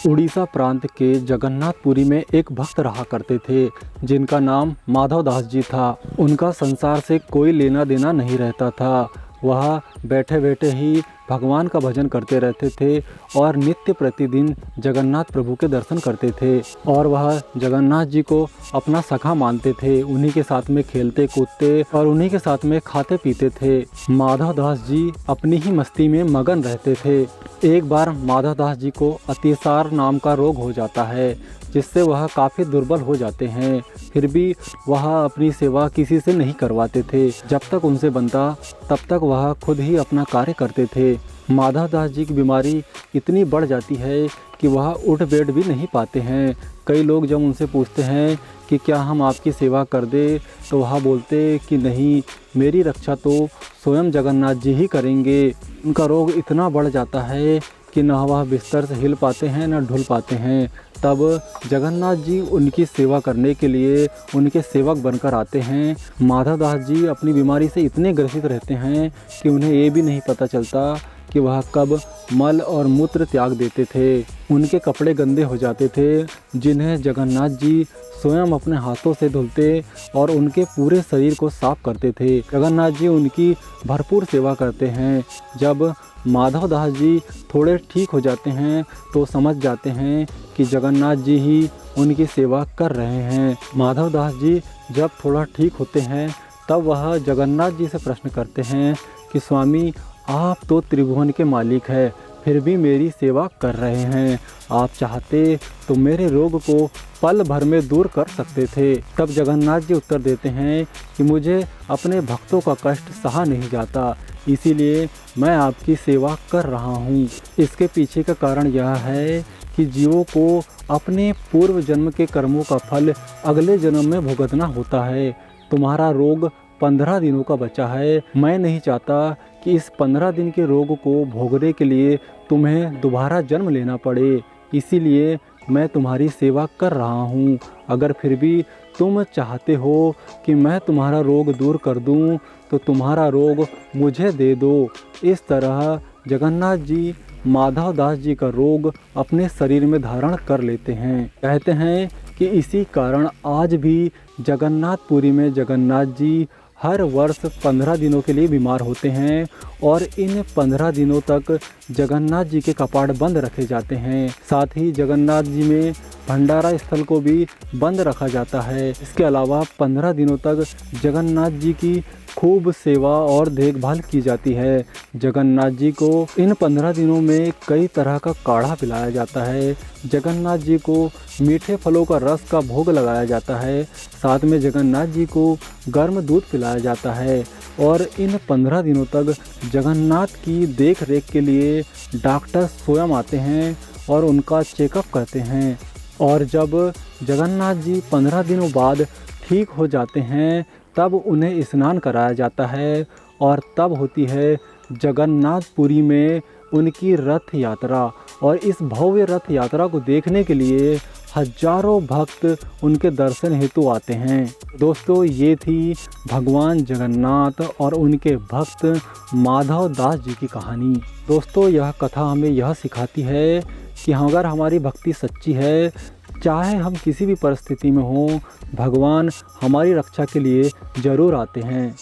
उड़ीसा प्रांत के जगन्नाथपुरी में एक भक्त रहा करते थे जिनका नाम माधव दास जी था। उनका संसार से कोई लेना देना नहीं रहता था। वह बैठे बैठे ही भगवान का भजन करते रहते थे और नित्य प्रतिदिन जगन्नाथ प्रभु के दर्शन करते थे और वह जगन्नाथ जी को अपना सखा मानते थे। उन्हीं के साथ में खेलते कूदते और उन्हीं के साथ में खाते पीते थे। माधव दास जी अपनी ही मस्ती में मगन रहते थे। एक बार माधव दास जी को अतिसार नाम का रोग हो जाता है जिससे वह काफ़ी दुर्बल हो जाते हैं। फिर भी वह अपनी सेवा किसी से नहीं करवाते थे। जब तक उनसे बनता तब तक वह खुद ही अपना कार्य करते थे। माधव दास जी की बीमारी इतनी बढ़ जाती है कि वह उठ बैठ भी नहीं पाते हैं। कई लोग जब उनसे पूछते हैं कि क्या हम आपकी सेवा कर दे, तो वह बोलते कि नहीं, मेरी रक्षा तो स्वयं जगन्नाथ जी ही करेंगे। उनका रोग इतना बढ़ जाता है कि न वह बिस्तर से हिल पाते हैं न ढुल पाते हैं। तब जगन्नाथ जी उनकी सेवा करने के लिए उनके सेवक बनकर आते हैं। माधव दास जी अपनी बीमारी से इतने ग्रसित रहते हैं कि उन्हें ये भी नहीं पता चलता कि वह कब मल और मूत्र त्याग देते थे। उनके कपड़े गंदे हो जाते थे जिन्हें जगन्नाथ जी स्वयं अपने हाथों से धुलते और उनके पूरे शरीर को साफ करते थे। जगन्नाथ जी उनकी भरपूर सेवा करते हैं। जब माधव दास जी थोड़े ठीक हो जाते हैं तो समझ जाते हैं कि जगन्नाथ जी ही उनकी सेवा कर रहे हैं। माधव दास जी जब थोड़ा ठीक होते हैं तब वह जगन्नाथ जी से प्रश्न करते हैं कि स्वामी, आप तो त्रिभुवन के मालिक हैं, फिर भी मेरी सेवा कर रहे हैं। आप चाहते तो मेरे रोग को पल भर में दूर कर सकते थे। तब जगन्नाथ जी उत्तर देते हैं कि मुझे अपने भक्तों का कष्ट सहा नहीं जाता, इसीलिए मैं आपकी सेवा कर रहा हूँ। इसके पीछे का कारण यह है कि जीवों को अपने पूर्व जन्म के कर्मों का फल अगले जन्म में भुगतना होता है। तुम्हारा रोग 15 दिनों का बचा है। मैं नहीं चाहता कि इस 15 दिन के रोग को भोगने के लिए तुम्हें दोबारा जन्म लेना पड़े, इसीलिए मैं तुम्हारी सेवा कर रहा हूँ। अगर फिर भी तुम चाहते हो कि मैं तुम्हारा रोग दूर कर दूँ तो तुम्हारा रोग मुझे दे दो। इस तरह जगन्नाथ जी माधव दास जी का रोग अपने शरीर में धारण कर लेते हैं। कहते हैं कि इसी कारण आज भी जगन्नाथपुरी में जगन्नाथ जी हर वर्ष 15 दिनों के लिए बीमार होते हैं और इन 15 दिनों तक जगन्नाथ जी के कपाट बंद रखे जाते हैं। साथ ही जगन्नाथ जी में भंडारा स्थल को भी बंद रखा जाता है। इसके अलावा 15 दिनों तक जगन्नाथ जी की खूब सेवा और देखभाल की जाती है। जगन्नाथ जी को इन 15 दिनों में कई तरह का काढ़ा पिलाया जाता है। जगन्नाथ जी को मीठे फलों का रस का भोग लगाया जाता है। साथ में जगन्नाथ जी को गर्म दूध पिलाया जाता है और इन 15 दिनों तक जगन्नाथ की देख रेख के लिए डॉक्टर स्वयं आते हैं और उनका चेकअप करते हैं। और जब जगन्नाथ जी 15 दिनों बाद ठीक हो जाते हैं तब उन्हें स्नान कराया जाता है और तब होती है जगन्नाथपुरी में उनकी रथ यात्रा। और इस भव्य रथ यात्रा को देखने के लिए हजारों भक्त उनके दर्शन हेतु आते हैं। दोस्तों, ये थी भगवान जगन्नाथ और उनके भक्त माधव दास जी की कहानी। दोस्तों, यह कथा हमें यह सिखाती है कि अगर हमारी भक्ति सच्ची है, चाहे हम किसी भी परिस्थिति में हों, भगवान हमारी रक्षा के लिए ज़रूर आते हैं।